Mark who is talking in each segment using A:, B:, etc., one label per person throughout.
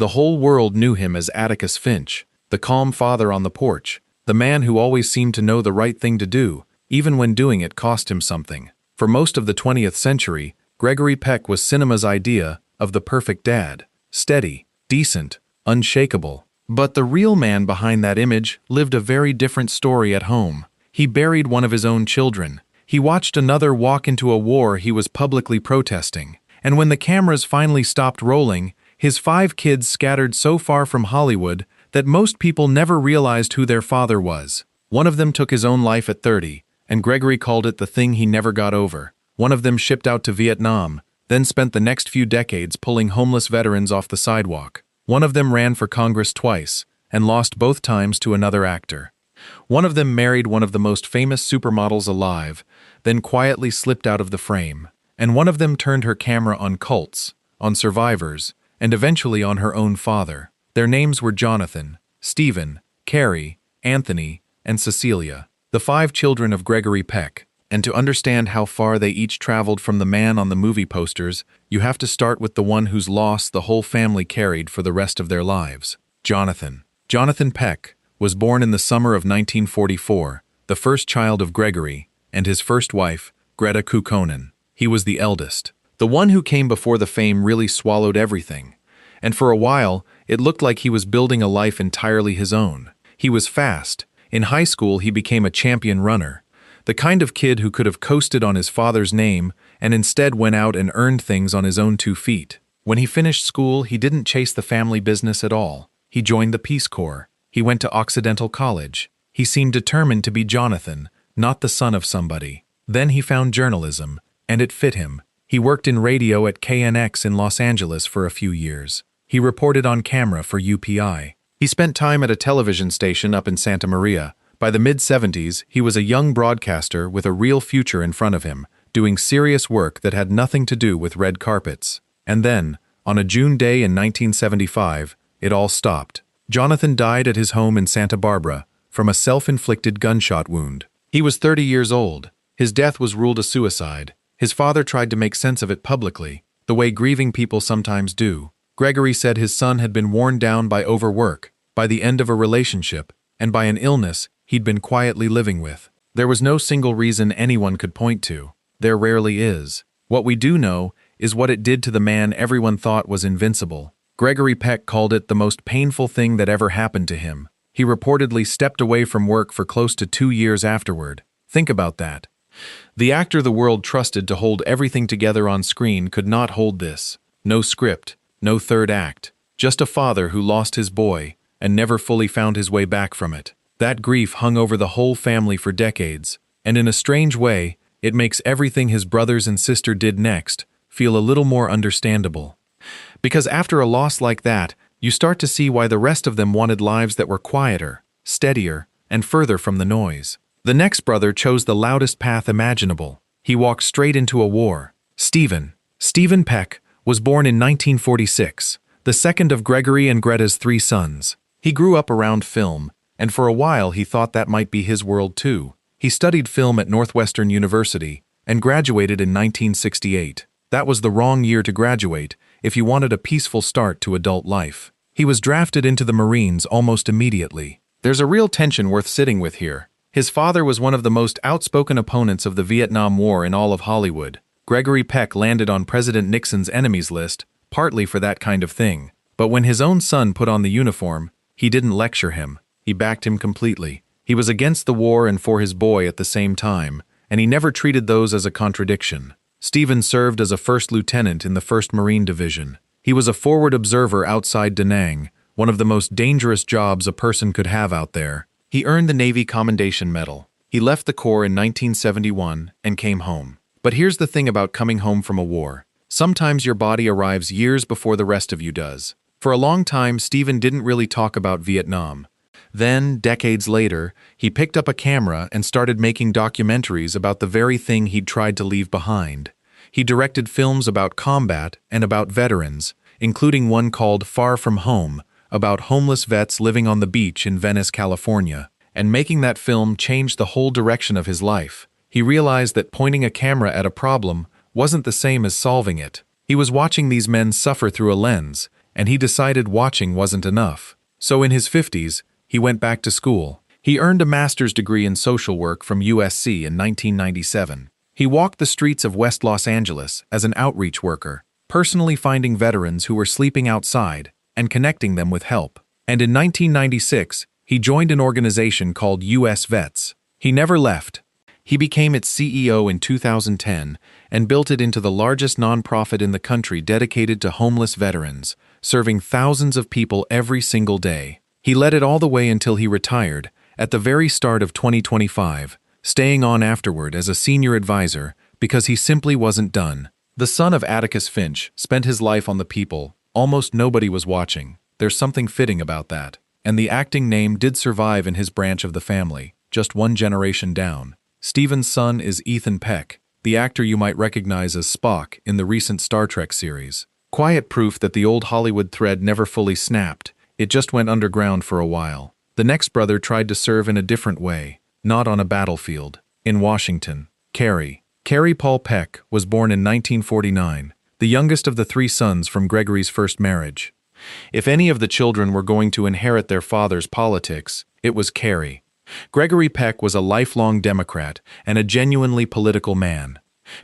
A: The whole world knew him as Atticus Finch, the calm father on the porch, the man who always seemed to know the right thing to do, even when doing it cost him something. For most of the 20th century, Gregory Peck was cinema's idea of the perfect dad, steady, decent, unshakable. But the real man behind that image lived a very different story at home. He buried one of his own children. He watched another walk into a war he was publicly protesting. And when the cameras finally stopped rolling, his 5 kids scattered so far from Hollywood that most people never realized who their father was. One of them took his own life at 30, and Gregory called it the thing he never got over. One of them shipped out to Vietnam, then spent the next few decades pulling homeless veterans off the sidewalk. One of them ran for Congress twice, and lost both times to another actor. One of them married one of the most famous supermodels alive, then quietly slipped out of the frame. And one of them turned her camera on cults, on survivors, and eventually on her own father. Their names were Jonathan, Stephen, Carey, Anthony, and Cecilia, the 5 children of Gregory Peck. And to understand how far they each traveled from the man on the movie posters, you have to start with the one whose loss the whole family carried for the rest of their lives. Jonathan. Jonathan Peck was born in the summer of 1944, the first child of Gregory and his first wife, Greta Kukkonen. He was the eldest. The one who came before the fame really swallowed everything. And for a while, it looked like he was building a life entirely his own. He was fast. In high school, he became a champion runner. The kind of kid who could have coasted on his father's name and instead went out and earned things on his own 2 feet. When he finished school, he didn't chase the family business at all. He joined the Peace Corps. He went to Occidental College. He seemed determined to be Jonathan, not the son of somebody. Then he found journalism, and it fit him. He worked in radio at KNX in Los Angeles for a few years. He reported on camera for UPI. He spent time at a television station up in Santa Maria. By the mid-70s, he was a young broadcaster with a real future in front of him, doing serious work that had nothing to do with red carpets. And then, on a June day in 1975, it all stopped. Jonathan died at his home in Santa Barbara from a self-inflicted gunshot wound. He was 30 years old. His death was ruled a suicide. His father tried to make sense of it publicly, the way grieving people sometimes do. Gregory said his son had been worn down by overwork, by the end of a relationship, and by an illness he'd been quietly living with. There was no single reason anyone could point to. There rarely is. What we do know is what it did to the man everyone thought was invincible. Gregory Peck called it the most painful thing that ever happened to him. He reportedly stepped away from work for close to 2 years afterward. Think about that. The actor the world trusted to hold everything together on screen could not hold this. No script, no third act. Just a father who lost his boy and never fully found his way back from it. That grief hung over the whole family for decades, and in a strange way, it makes everything his brothers and sister did next feel a little more understandable. Because after a loss like that, you start to see why the rest of them wanted lives that were quieter, steadier, and further from the noise. The next brother chose the loudest path imaginable. He walked straight into a war. Stephen Peck was born in 1946, the second of Gregory and Greta's 3 sons. He grew up around film, and for a while he thought that might be his world too. He studied film at Northwestern University and graduated in 1968. That was the wrong year to graduate if you wanted a peaceful start to adult life. He was drafted into the Marines almost immediately. There's a real tension worth sitting with here. His father was one of the most outspoken opponents of the Vietnam War in all of Hollywood. Gregory Peck landed on President Nixon's enemies list, partly for that kind of thing. But when his own son put on the uniform, he didn't lecture him. He backed him completely. He was against the war and for his boy at the same time, and he never treated those as a contradiction. Stephen served as a first lieutenant in the 1st Marine Division. He was a forward observer outside Da Nang, one of the most dangerous jobs a person could have out there. He earned the Navy Commendation Medal. He left the Corps in 1971 and came home. But here's the thing about coming home from a war. Sometimes your body arrives years before the rest of you does. For a long time, Stephen didn't really talk about Vietnam. Then, decades later, he picked up a camera and started making documentaries about the very thing he'd tried to leave behind. He directed films about combat and about veterans, including one called Far From Home, about homeless vets living on the beach in Venice, California. And making that film changed the whole direction of his life. He realized that pointing a camera at a problem wasn't the same as solving it. He was watching these men suffer through a lens, and he decided watching wasn't enough. So in his 50s, he went back to school. He earned a master's degree in social work from USC in 1997. He walked the streets of West Los Angeles as an outreach worker, personally finding veterans who were sleeping outside and connecting them with help. And in 1996, he joined an organization called US Vets. He never left. He became its CEO in 2010 and built it into the largest nonprofit in the country dedicated to homeless veterans, serving thousands of people every single day. He led it all the way until he retired, at the very start of 2025, staying on afterward as a senior advisor because he simply wasn't done. The son of Atticus Finch spent his life on the people. Almost nobody was watching. There's something fitting about that. And the acting name did survive in his branch of the family, just one generation down. Stephen's son is Ethan Peck, the actor you might recognize as Spock in the recent Star Trek series. Quiet proof that the old Hollywood thread never fully snapped. It just went underground for a while. The next brother tried to serve in a different way, not on a battlefield. In Washington, Carey Paul Peck was born in 1949, the youngest of the three sons from Gregory's first marriage. If any of the children were going to inherit their father's politics, it was Carey. Gregory Peck was a lifelong Democrat and a genuinely political man.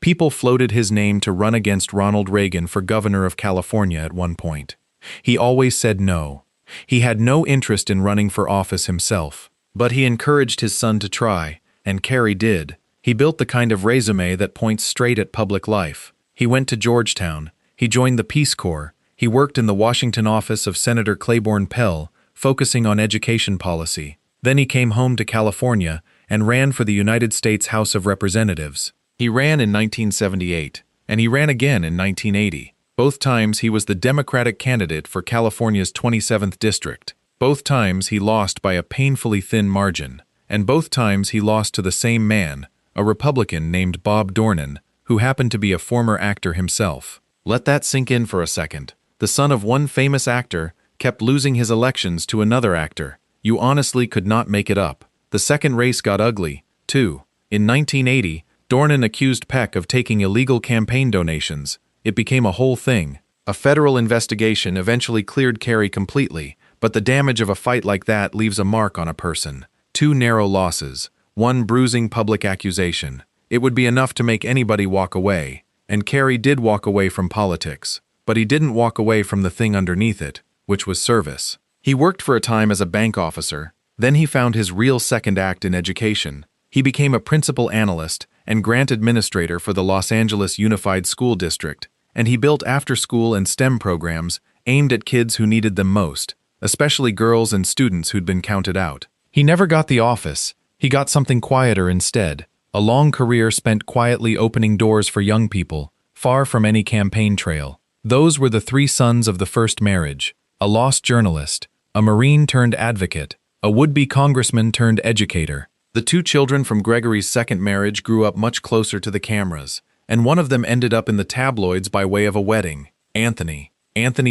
A: People floated his name to run against Ronald Reagan for governor of California at one point. He always said no. He had no interest in running for office himself, but he encouraged his son to try, and Carey did. He built the kind of resume that points straight at public life. He went to Georgetown. He joined the Peace Corps. He worked in the Washington office of Senator Claiborne Pell, focusing on education policy. Then he came home to California and ran for the United States House of Representatives. He ran in 1978, and he ran again in 1980. Both times he was the Democratic candidate for California's 27th district. Both times he lost by a painfully thin margin, and both times he lost to the same man, a Republican named Bob Dornan, who happened to be a former actor himself. Let that sink in for a second. The son of one famous actor kept losing his elections to another actor. You honestly could not make it up. The second race got ugly, too. In 1980, Dornan accused Peck of taking illegal campaign donations. It became a whole thing. A federal investigation eventually cleared Carey completely, but the damage of a fight like that leaves a mark on a person. 2 narrow losses, 1 bruising public accusation. It would be enough to make anybody walk away. And Carey did walk away from politics. But he didn't walk away from the thing underneath it, which was service. He worked for a time as a bank officer. Then he found his real second act in education. He became a principal analyst and grant administrator for the Los Angeles Unified School District, and he built after-school and STEM programs aimed at kids who needed them most, especially girls and students who'd been counted out. He never got the office. He got something quieter instead, a long career spent quietly opening doors for young people, far from any campaign trail. Those were the 3 sons of the first marriage: a lost journalist, a Marine-turned-advocate, a would-be congressman-turned-educator. The 2 children from Gregory's second marriage grew up much closer to the cameras, and one of them ended up in the tabloids by way of a wedding. Anthony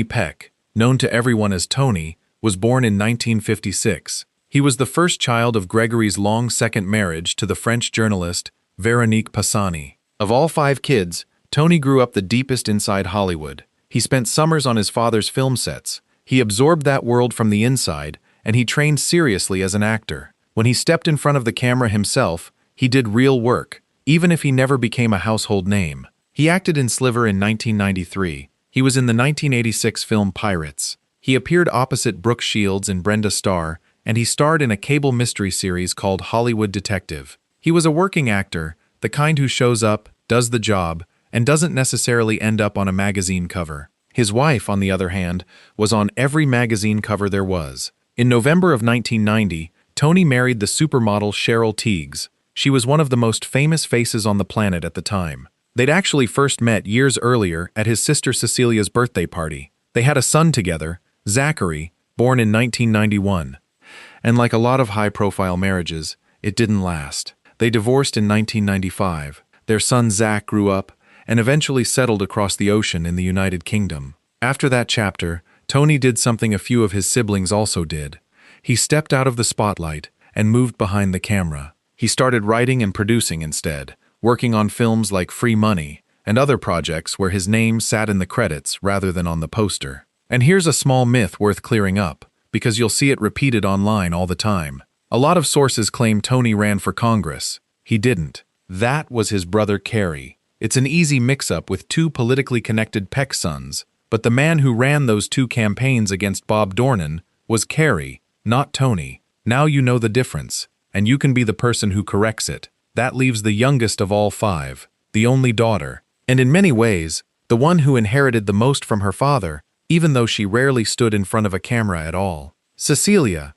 A: Peck, known to everyone as Tony, was born in 1956. He was the first child of Gregory's long second marriage to the French journalist Véronique Pisani. Of all 5 kids, Tony grew up the deepest inside Hollywood. He spent summers on his father's film sets. He absorbed that world from the inside, and he trained seriously as an actor. When he stepped in front of the camera himself, he did real work, even if he never became a household name. He acted in Sliver in 1993. He was in the 1986 film Pirates. He appeared opposite Brooke Shields and Brenda Starr, and he starred in a cable mystery series called Hollywood Detective. He was a working actor, the kind who shows up, does the job, and doesn't necessarily end up on a magazine cover. His wife, on the other hand, was on every magazine cover there was. In November of 1990, Tony married the supermodel Cheryl Tiegs. She was one of the most famous faces on the planet at the time. They'd actually first met years earlier at his sister Cecilia's birthday party. They had a son together, Zachary, born in 1991. And like a lot of high-profile marriages, it didn't last. They divorced in 1995. Their son Zach grew up and eventually settled across the ocean in the United Kingdom. After that chapter, Tony did something a few of his siblings also did. He stepped out of the spotlight and moved behind the camera. He started writing and producing instead, working on films like Free Money and other projects where his name sat in the credits rather than on the poster. And here's a small myth worth clearing up, because you'll see it repeated online all the time. A lot of sources claim Tony ran for Congress. He didn't. That was his brother Carey. It's an easy mix-up with two politically connected Peck sons, but the man who ran those two campaigns against Bob Dornan was Carey, not Tony. Now you know the difference, and you can be the person who corrects it. That leaves the youngest of all five, the only daughter, and in many ways, the one who inherited the most from her father, even though she rarely stood in front of a camera at all. Cecilia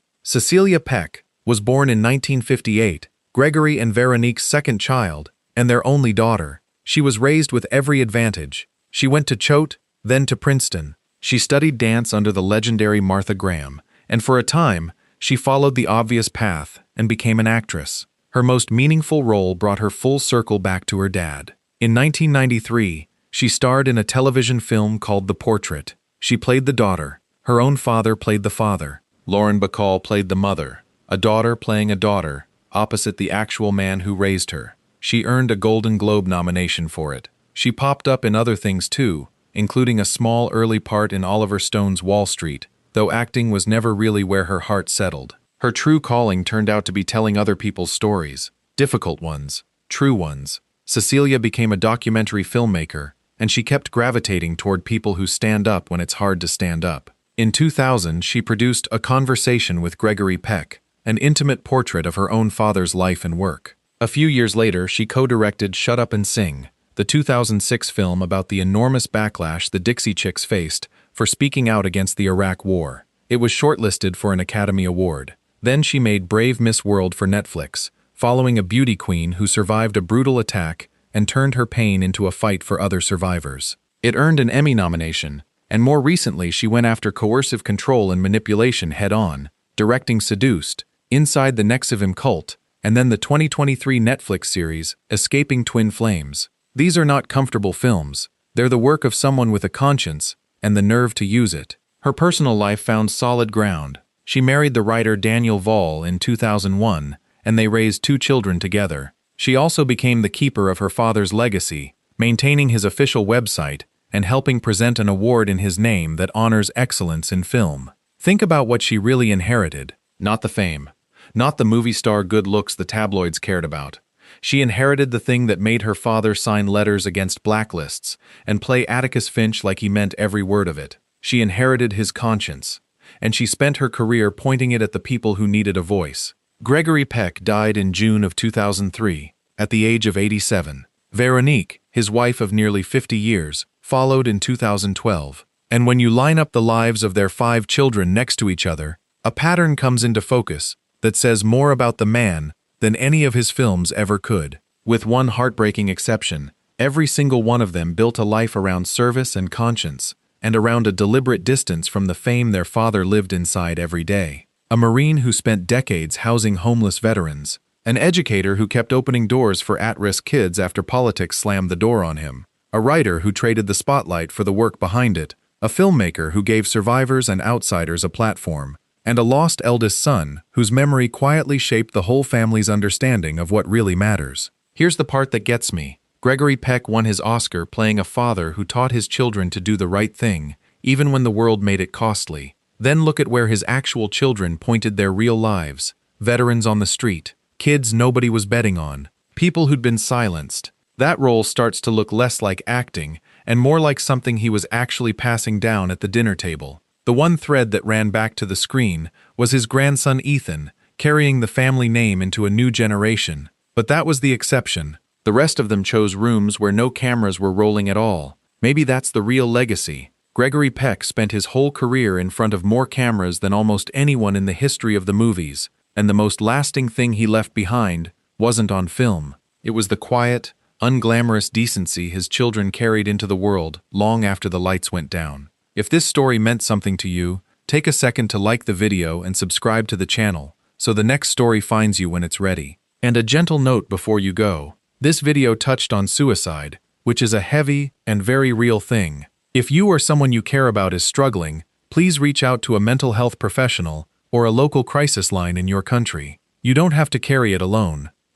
A: Peck, was born in 1958, Gregory and Veronique's second child, and their only daughter. She was raised with every advantage. She went to Choate, then to Princeton. She studied dance under the legendary Martha Graham, and for a time, she followed the obvious path and became an actress. Her most meaningful role brought her full circle back to her dad. In 1993, she starred in a television film called The Portrait. She played the daughter. Her own father played the father. Lauren Bacall played the mother, a daughter playing a daughter, opposite the actual man who raised her. She earned a Golden Globe nomination for it. She popped up in other things too, including a small early part in Oliver Stone's Wall Street, though acting was never really where her heart settled. Her true calling turned out to be telling other people's stories, difficult ones, true ones. Cecilia became a documentary filmmaker, and she kept gravitating toward people who stand up when it's hard to stand up. In 2000, she produced A Conversation with Gregory Peck, an intimate portrait of her own father's life and work. A few years later, she co-directed Shut Up and Sing, the 2006 film about the enormous backlash the Dixie Chicks faced for speaking out against the Iraq War. It was shortlisted for an Academy Award. Then she made Brave Miss World for Netflix, following a beauty queen who survived a brutal attack and turned her pain into a fight for other survivors. It earned an Emmy nomination, and more recently she went after coercive control and manipulation head-on, directing Seduced, Inside the Nexium Cult, and then the 2023 Netflix series, Escaping Twin Flames. These are not comfortable films. They're the work of someone with a conscience and the nerve to use it. Her personal life found solid ground. She married the writer Daniel Vall in 2001, and they raised 2 children together. She also became the keeper of her father's legacy, maintaining his official website and helping present an award in his name that honors excellence in film. Think about what she really inherited, not the fame, not the movie star good looks the tabloids cared about. She inherited the thing that made her father sign letters against blacklists and play Atticus Finch like he meant every word of it. She inherited his conscience, and she spent her career pointing it at the people who needed a voice. Gregory Peck died in June of 2003, at the age of 87. Veronique, his wife of nearly 50 years, followed in 2012. And when you line up the lives of their 5 children next to each other, a pattern comes into focus that says more about the man than any of his films ever could. With one heartbreaking exception, every single one of them built a life around service and conscience, and around a deliberate distance from the fame their father lived inside every day. A Marine who spent decades housing homeless veterans, an educator who kept opening doors for at-risk kids after politics slammed the door on him, a writer who traded the spotlight for the work behind it, a filmmaker who gave survivors and outsiders a platform, and a lost eldest son whose memory quietly shaped the whole family's understanding of what really matters. Here's the part that gets me. Gregory Peck won his Oscar playing a father who taught his children to do the right thing, even when the world made it costly. Then look at where his actual children pointed their real lives. Veterans on the street, kids nobody was betting on, people who'd been silenced. That role starts to look less like acting and more like something he was actually passing down at the dinner table. The one thread that ran back to the screen was his grandson Ethan, carrying the family name into a new generation. But that was the exception. The rest of them chose rooms where no cameras were rolling at all. Maybe that's the real legacy. Gregory Peck spent his whole career in front of more cameras than almost anyone in the history of the movies, and the most lasting thing he left behind wasn't on film. It was the quiet, unglamorous decency his children carried into the world long after the lights went down. If this story meant something to you, take a second to like the video and subscribe to the channel so the next story finds you when it's ready. And a gentle note before you go. This video touched on suicide, which is a heavy and very real thing. If you or someone you care about is struggling, please reach out to a mental health professional or a local crisis line in your country. You don't have to carry it alone.